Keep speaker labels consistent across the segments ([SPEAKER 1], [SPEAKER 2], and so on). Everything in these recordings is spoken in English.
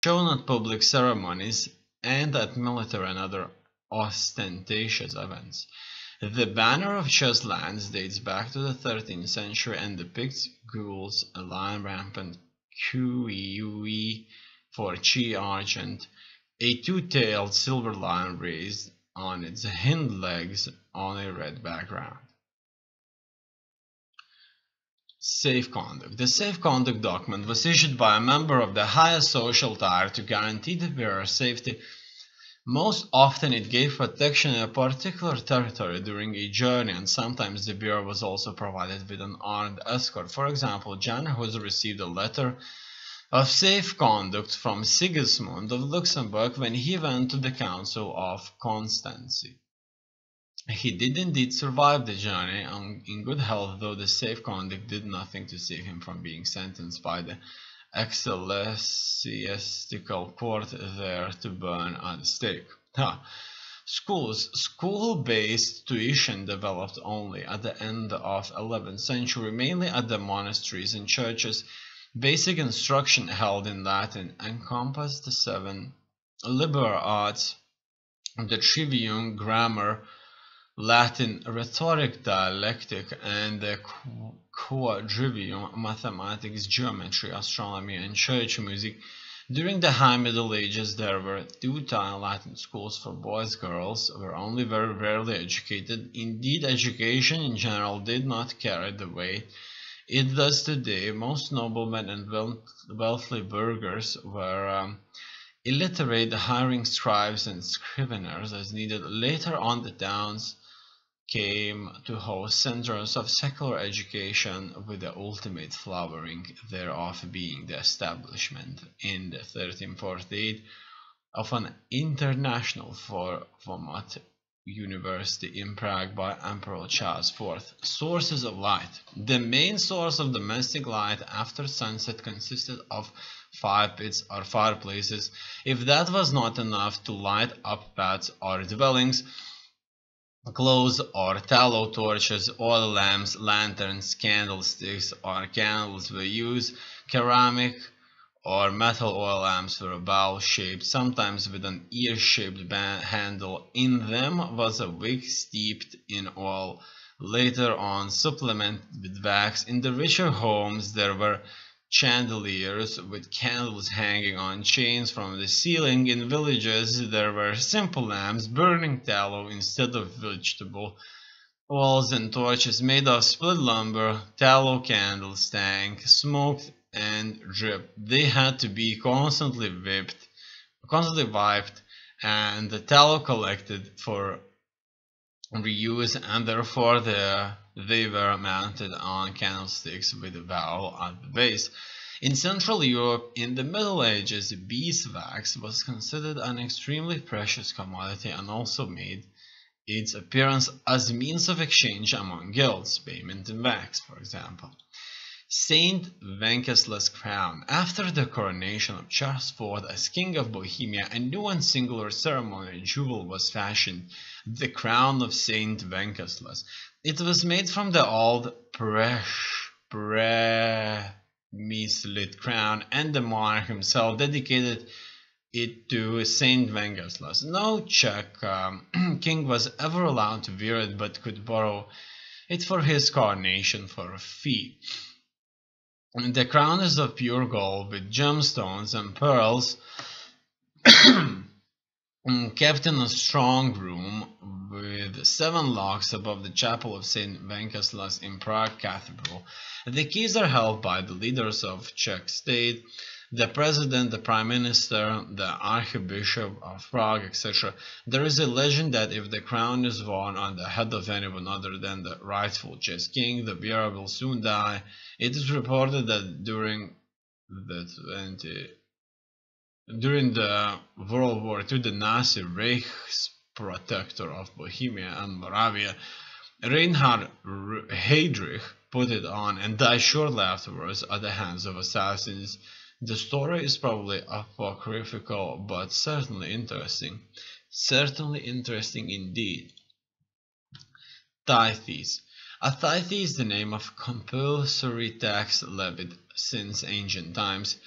[SPEAKER 1] shown at public ceremonies and at military and other ostentatious events. The banner of chess lands dates back to the 13th century and depicts gules, a lion rampant, Kui for chi argent, a two-tailed silver lion raised on its hind legs on a red background. Safe conduct. The safe conduct document was issued by a member of the highest social tier to guarantee the bearer's safety. Most often it gave protection in a particular territory during a journey, and sometimes the bearer was also provided with an armed escort. For example, Jan Hus received a letter of safe conduct from Sigismund of Luxembourg when he went to the Council of Constancy. He did indeed survive the journey in good health, though the safe conduct did nothing to save him from being sentenced by the ecclesiastical court there to burn at the stake. Schools. School-based tuition developed only at the end of 11th century, mainly at the monasteries and churches. Basic instruction held in Latin encompassed the 7 liberal arts, the trivium, grammar, Latin, rhetoric, dialectic, and the quadrivium, mathematics, geometry, astronomy, and church music. During the High Middle Ages, there were 2 tiny Latin schools for boys. Girls were only very rarely educated. Indeed, education in general did not carry the weight it does today. Most noblemen and wealthy burghers were illiterate, hiring scribes and scriveners as needed. Later on, the towns came to host centers of secular education, with the ultimate flowering thereof being the establishment in 1348 of an international format university in Prague by Emperor Charles IV. Sources of light. The main source of domestic light after sunset consisted of 5 pits or fireplaces. If that was not enough to light up paths or dwellings, clothes or tallow torches, oil lamps, lanterns, candlesticks, or candles were used. Ceramic or metal oil lamps were bowl-shaped, sometimes with an ear-shaped handle. In them was a wick steeped in oil, later on supplemented with wax. In the richer homes there were chandeliers with candles hanging on chains from the ceiling. In villages there were simple lamps burning tallow instead of vegetable oils, and torches made of split lumber. Tallow candles stank, smoked, and dripped. They had to be constantly wiped, and the tallow collected for reuse, and therefore they were mounted on candlesticks with a valve at the base. In Central Europe, in the Middle Ages, beeswax was considered an extremely precious commodity and also made its appearance as means of exchange among guilds, payment in wax, for example. Saint Wenceslas' crown. After the coronation of Charles IV as King of Bohemia, a new and singular ceremonial jewel was fashioned, the crown of Saint Wenceslas. It was made from the old pre-mislit crown, and the monarch himself dedicated it to Saint Wenceslas. No Czech king was ever allowed to wear it, but could borrow it for his coronation for a fee. The crown is of pure gold with gemstones and pearls, kept in a strong room with 7 locks above the chapel of St. Wenceslas in Prague Cathedral. The keys are held by the leaders of Czech state, the president, the prime minister, the archbishop of Prague, etc. There is a legend that if the crown is worn on the head of anyone other than the rightful Czech king, the bearer will soon die. It is reported that during the World War II, the Nazi Reichsprotector of Bohemia and Moravia, Reinhard Heydrich, put it on and died shortly afterwards at the hands of assassins. The story is probably apocryphal, but certainly interesting. Certainly interesting indeed. Tithes. A tithe is the name of compulsory tax levied since ancient times.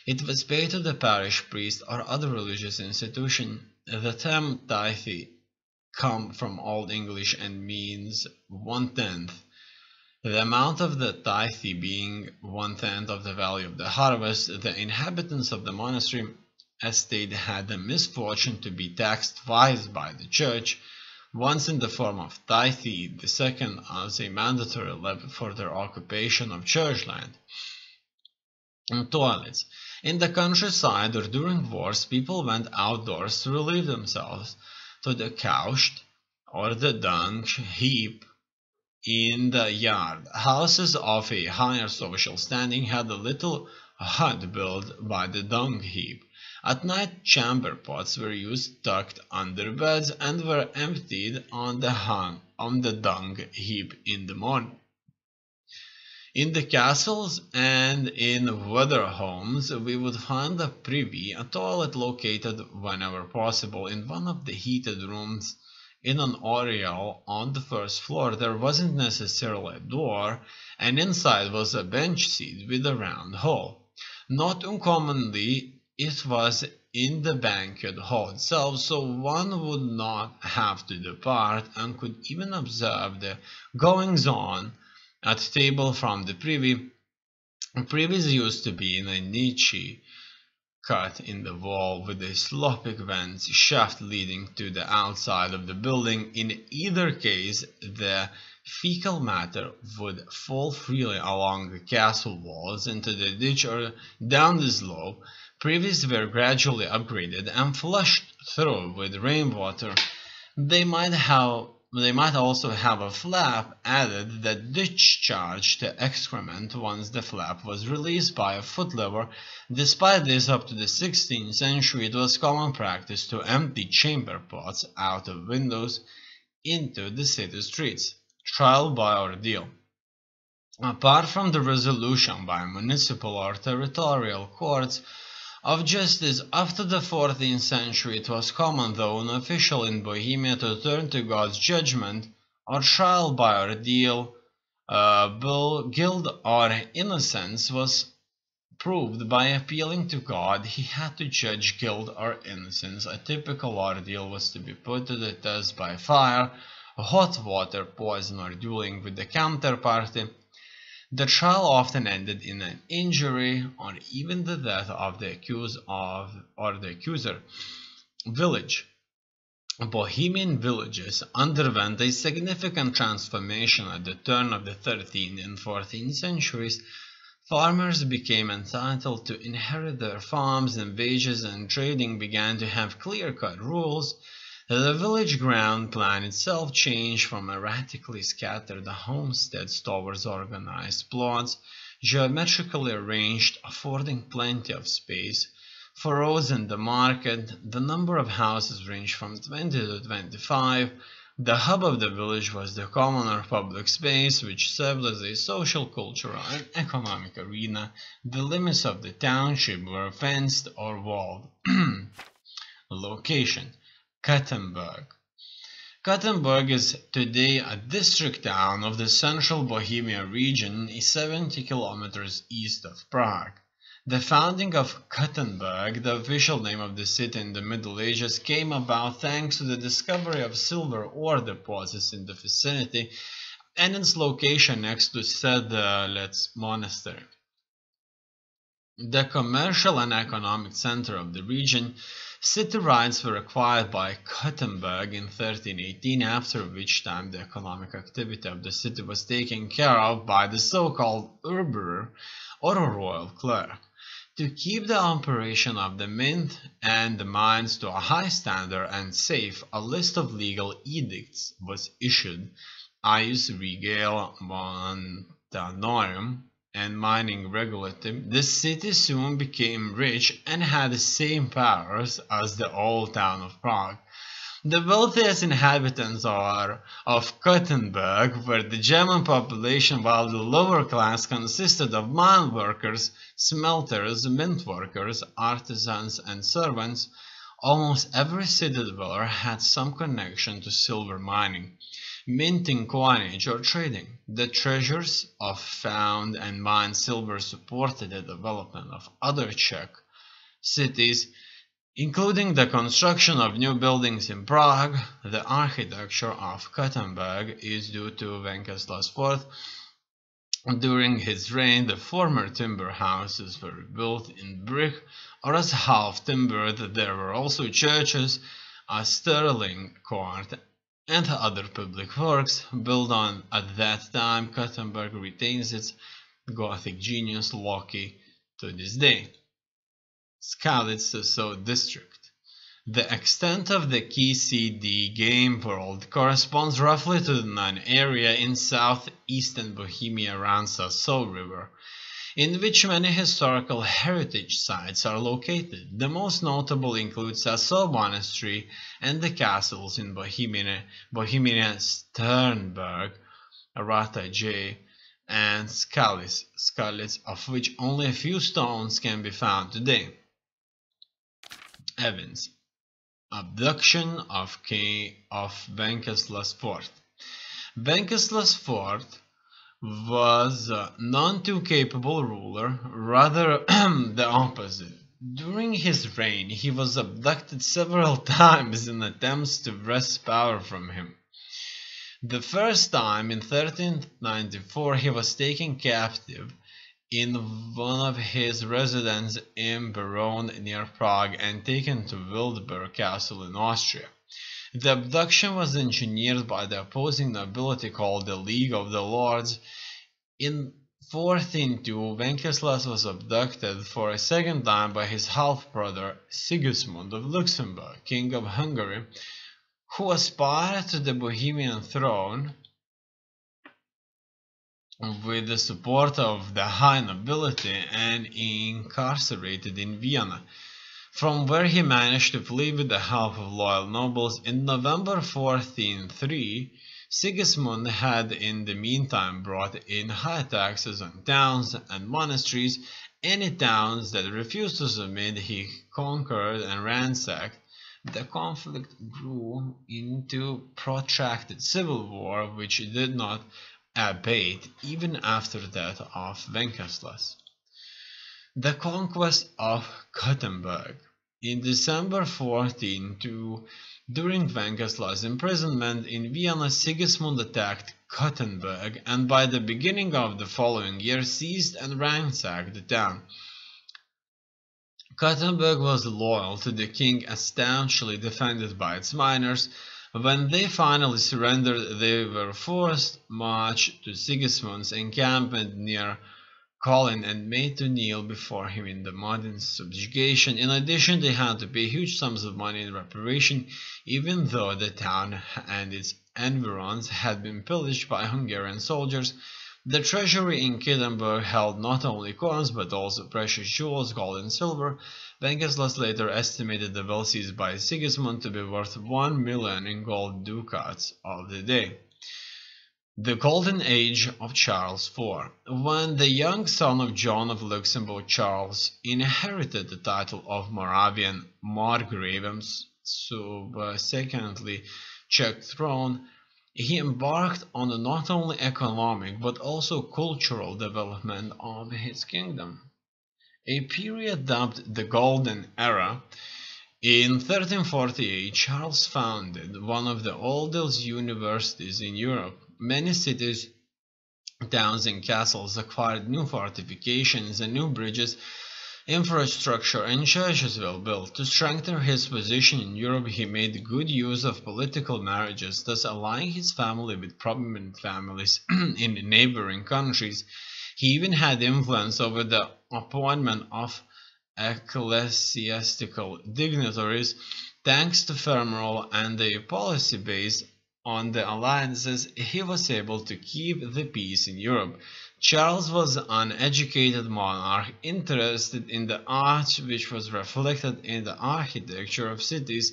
[SPEAKER 1] It was paid to the parish priest or other religious institution. The term tithe comes from Old English and means 1/10. The amount of the tithe being 1/10 of the value of the harvest, the inhabitants of the monastery estate had the misfortune to be taxed twice by the church, once in the form of tithe, the second as a mandatory levy for their occupation of church land. Toilets. In the countryside or during wars, people went outdoors to relieve themselves to the couch or the dung heap in the yard. Houses of a higher social standing had a little hut built by the dung heap. At night, chamber pots were used tucked under beds and were emptied on the dung heap in the morning. In the castles and in weather homes, we would find a privy, a toilet located whenever possible in one of the heated rooms in an oriel on the first floor. There wasn't necessarily a door, and inside was a bench seat with a round hole. Not uncommonly, it was in the banquet hall itself, so one would not have to depart and could even observe the goings-on at table from the privy. Privies used to be in a niche cut in the wall with a sloping vent shaft leading to the outside of the building. In either case, the fecal matter would fall freely along the castle walls into the ditch or down the slope. Privies were gradually upgraded and flushed through with rainwater. They might also have a flap added that discharged the excrement once the flap was released by a foot lever. Despite this, up to the 16th century, it was common practice to empty chamber pots out of windows into the city streets. Trial by ordeal. Apart from the resolution by municipal or territorial courts of justice, after the 14th century it was common, though unofficial, in Bohemia to turn to God's judgment or trial by ordeal. Guilt or innocence was proved by appealing to God. He had to judge guilt or innocence. A typical ordeal was to be put to the test by fire, hot water, poison, or dueling with the counterparty. The trial often ended in an injury or even the death of the accused or the accuser. Village. Bohemian villages underwent a significant transformation at the turn of the 13th and 14th centuries. Farmers became entitled to inherit their farms, and wages and trading began to have clear-cut rules. The village ground plan itself changed from erratically scattered homesteads towards organized plots, geometrically arranged, affording plenty of space for roads and the market. The number of houses ranged from 20 to 25. The hub of the village was the common or public space, which served as a social, cultural, and economic arena. The limits of the township were fenced or walled. Location. Kattenburg. Kattenburg is today a district town of the central Bohemia region, 70 kilometers east of Prague. The founding of Kattenburg, the official name of the city in the Middle Ages, came about thanks to the discovery of silver ore deposits in the vicinity and its location next to Sedlec monastery. The commercial and economic center of the region, city rights were acquired by Kattenburg in 1318, after which time the economic activity of the city was taken care of by the so-called Urberer or royal clerk. To keep the operation of the mint and the mines to a high standard and safe, a list of legal edicts was issued, Ius Regale Montanorum, and mining regulative. The city soon became rich and had the same powers as the old town of Prague. The wealthiest inhabitants of Kattenburg were the German population, while the lower class consisted of mine workers, smelters, mint workers, artisans, and servants. Almost every city dweller had some connection to silver mining, minting coinage, or trading. The treasures of found and mined silver supported the development of other Czech cities, including the construction of new buildings in Prague. The architecture of Gothenburg is due to Wenceslas IV. During his reign, the former timber houses were rebuilt in brick or as half-timbered. There were also churches, a Sterling court, and other public works built on. At that time, Gothenburg retains its Gothic genius Loki to this day. Skalitz district. The extent of the KCD game world corresponds roughly to the non-area in southeastern Bohemia around Saso River, in which many historical heritage sites are located. The most notable include Saso Monastery and the castles in Bohemia Sternberg, Rataje, and Skalitz, of which only a few stones can be found today. Evans. Abduction of Wenceslas IV. Wenceslas IV was a none too capable ruler, rather the opposite. During his reign, he was abducted several times in attempts to wrest power from him. The first time, in 1394, he was taken captive in one of his residences in Baron near Prague and taken to Wildberg Castle in Austria. The abduction was engineered by the opposing nobility called the League of the Lords. In 1402, Wenceslas was abducted for a second time by his half-brother Sigismund of Luxembourg, King of Hungary, who aspired to the Bohemian throne with the support of the high nobility and incarcerated in Vienna, from where he managed to flee with the help of loyal nobles. In November 1403, Sigismund had in the meantime brought in high taxes on towns and monasteries. Any towns that refused to submit he conquered and ransacked. The conflict grew into protracted civil war, which did not abate even after that of Wenceslas. The conquest of Gothenburg. In December 1402, during Wenceslas' imprisonment in Vienna, Sigismund attacked Gothenburg and by the beginning of the following year seized and ransacked the town. Gothenburg was loyal to the king and staunchly defended by its miners. When they finally surrendered, they were forced march to Sigismund's encampment near Kolin and made to kneel before him in the modern subjugation. In addition, they had to pay huge sums of money in reparation, even though the town and its environs had been pillaged by Hungarian soldiers. The treasury in Gothenburg held not only coins but also precious jewels, gold and silver. Wenceslas later estimated the wealth seized by Sigismund to be worth 1 million in gold ducats of the day. The Golden Age of Charles IV. When the young son of John of Luxembourg, Charles, inherited the title of Moravian Margrave, subsequently Czech throne, he embarked on not only economic but also cultural development of his kingdom. A period dubbed the Golden Era. In 1348, Charles founded one of the oldest universities in Europe. Many cities, towns and castles acquired new fortifications and new bridges. Infrastructure and churches were built. To strengthen his position in Europe, he made good use of political marriages, thus allying his family with prominent families in neighboring countries. He even had influence over the appointment of ecclesiastical dignitaries. Thanks to firm rule and a policy based on the alliances, he was able to keep the peace in Europe. Charles was an educated monarch, interested in the arts, which was reflected in the architecture of cities,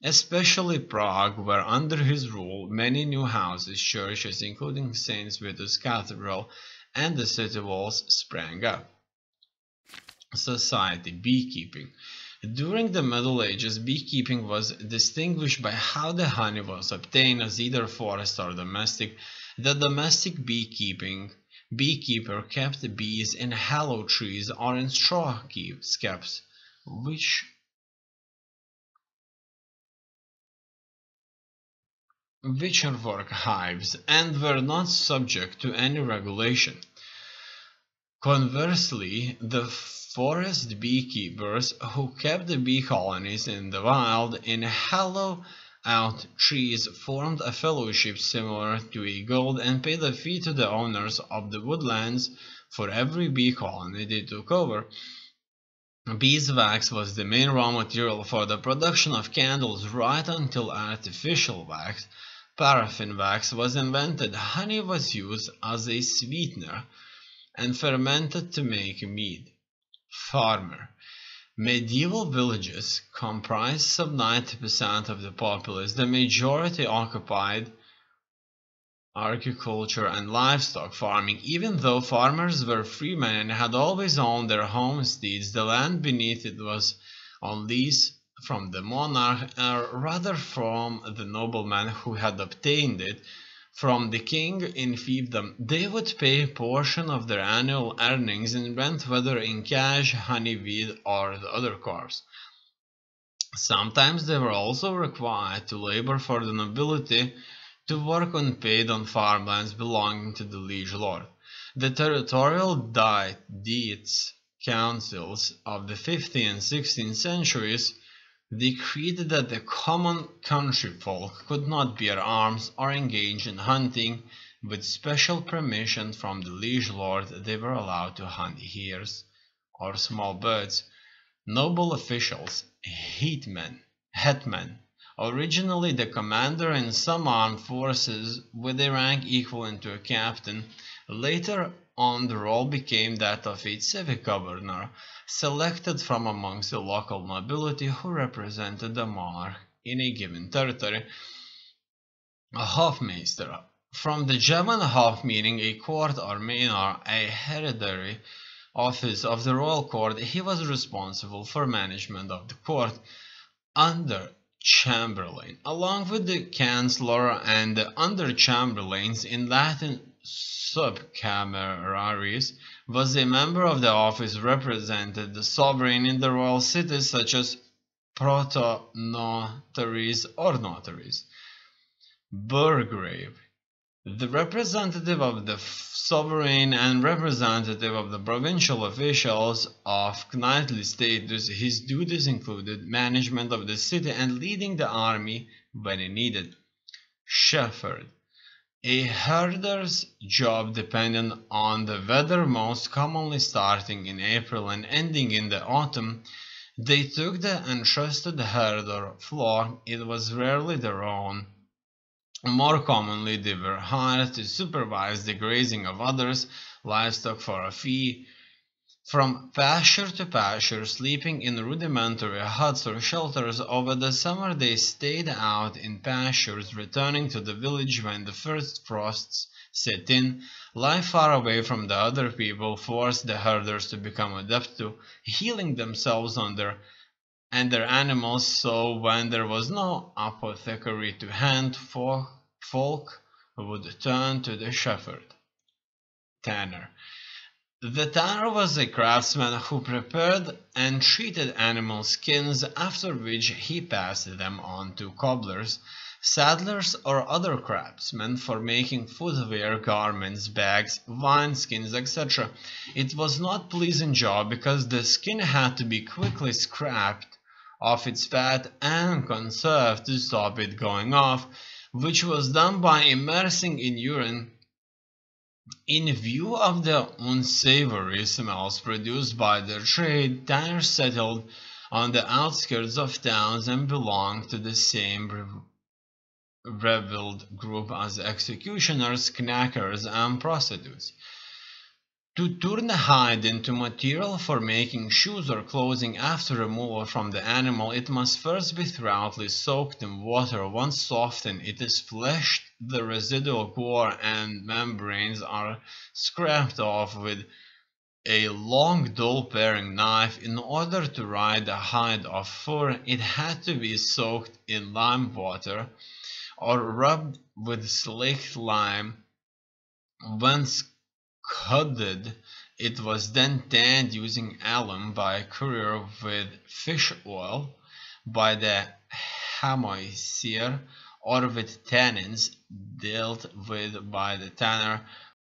[SPEAKER 1] especially Prague, where under his rule many new houses, churches, including St. Vitus Cathedral, and the city walls sprang up. Society. Beekeeping. During the Middle Ages, beekeeping was distinguished by how the honey was obtained as either forest or domestic. The domestic beekeeper kept the bees in hollow trees or in straw skeps. which are work hives and were not subject to any regulation. Conversely, the forest beekeepers who kept the bee colonies in the wild in hollow-out trees formed a fellowship similar to a guild and paid a fee to the owners of the woodlands for every bee colony they took over. Beeswax was the main raw material for the production of candles right until artificial wax, paraffin wax, was invented. Honey was used as a sweetener and fermented to make mead. Farmer. Medieval villages comprised some 90% of the populace. The majority occupied agriculture and livestock farming. Even though farmers were freemen and had always owned their homesteads, the land beneath it was on lease from the monarch, or rather from the nobleman who had obtained it from the king in fiefdom. They would pay a portion of their annual earnings in rent, whether in cash, honey, wheat, or the other crops. Sometimes they were also required to labor for the nobility, to work unpaid on farmlands belonging to the liege lord. The territorial diets councils of the 15th and 16th centuries decreed that the common country folk could not bear arms or engage in hunting. With special permission from the liege lord, they were allowed to hunt hares or small birds. Noble officials, hetman, originally the commander in some armed forces with a rank equivalent to a captain, later on the role became that of a civic governor, selected from amongst the local nobility who represented the monarch in a given territory. A hofmeister, from the German hof meaning a court or manor, a hereditary office of the royal court. He was responsible for management of the court. Under Chamberlain, along with the Chancellor and the Under-Chamberlains, in Latin subcameraries, was a member of the office represented the sovereign in the royal cities, such as protonotaries or notaries. Burgrave, the representative of the sovereign and representative of the provincial officials of knightly status. His duties included management of the city and leading the army when needed. Shepherd, a herder's job dependent on the weather, most commonly starting in April and ending in the autumn. They took the entrusted herder flock. It was rarely their own. More commonly, they were hired to supervise the grazing of others' livestock for a fee. From pasture to pasture, sleeping in rudimentary huts or shelters, over the summer they stayed out in pastures, returning to the village when the first frosts set in. Life far away from the other people forced the herders to become adept to healing themselves and their animals, so when there was no apothecary to hand, folk would turn to the shepherd. Tanner. The tanner was a craftsman who prepared and treated animal skins, after which he passed them on to cobblers, saddlers, or other craftsmen for making footwear, garments, bags, wineskins, etc. It was not a pleasant job because the skin had to be quickly scraped off its fat and conserved to stop it going off, which was done by immersing in urine. In view of the unsavory smells produced by their trade, tanners settled on the outskirts of towns and belonged to the same reviled group as executioners, knackers, and prostitutes. To turn the hide into material for making shoes or clothing after removal from the animal, it must first be thoroughly soaked in water. Once softened, it is fleshed. The residual core and membranes are scraped off with a long, dull-paring knife. In order to rid the hide of fur, it had to be soaked in lime water or rubbed with slaked lime. When scudded, It was then tanned using alum by courier with fish oil by the hamoisier, or with tannins dealt with by the tanner